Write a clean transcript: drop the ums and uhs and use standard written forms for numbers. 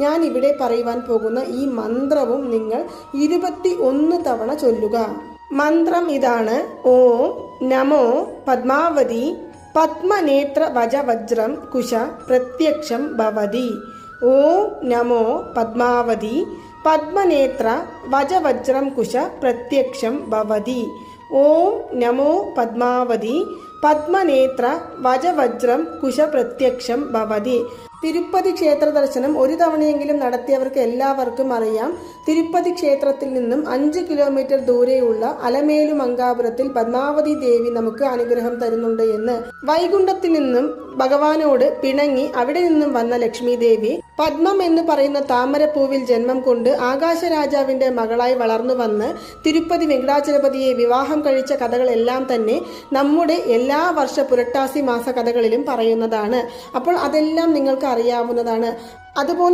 ഞാൻ ഇവിടെ പറയുവാൻ പോകുന്ന ഈ മന്ത്രവും നിങ്ങൾ 21 തവണ ചൊല്ലുക. മന്ത്രം ഇതാണ്: ഓം നമോ പദ്മാവതി പത്മനേത്ര വജവജ്രം കുശ പ്രത്യക്ഷം ഭവതി. ഓം നമോ പദ്മാവതി പദ്മനേത്ര വജവജ്രം കുശ പ്രത്യക്ഷം ഭവതി. ഓം നമോ പദ്മാവതി പദ്മനേത്ര വജവജ്രം കുശ പ്രത്യക്ഷം ഭവതി. തിരുപ്പതി ക്ഷേത്ര ദർശനം ഒരു തവണയെങ്കിലും നടത്തിയവർക്ക് എല്ലാവർക്കും അറിയാം, തിരുപ്പതി ക്ഷേത്രത്തിൽ നിന്നും 5 കിലോമീറ്റർ ദൂരെയുള്ള അലമേലുമങ്കാപുരത്തിൽ പദ്മാവതി ദേവി നമുക്ക് അനുഗ്രഹം തരുന്നുണ്ട് എന്ന്. വൈകുണ്ഠത്തിൽ നിന്നും ഭഗവാനോട് പിണങ്ങി അവിടെ നിന്നും വന്ന ലക്ഷ്മി ദേവി പദ്മം എന്ന് പറയുന്ന താമരപ്പൂവിൽ ജന്മം കൊണ്ട് ആകാശരാജാവിന്റെ മകളായി വളർന്നു വന്ന് തിരുപ്പതി വെങ്കടാചലപതിയെ വിവാഹം കഴിച്ച കഥകളെല്ലാം തന്നെ നമ്മുടെ എല്ലാ വർഷ പുരട്ടാസി മാസ കഥകളിലും പറയുന്നതാണ്. അപ്പോൾ അതെല്ലാം നിങ്ങൾക്ക് അറിയാവുന്നതാണ്. അതുപോലെ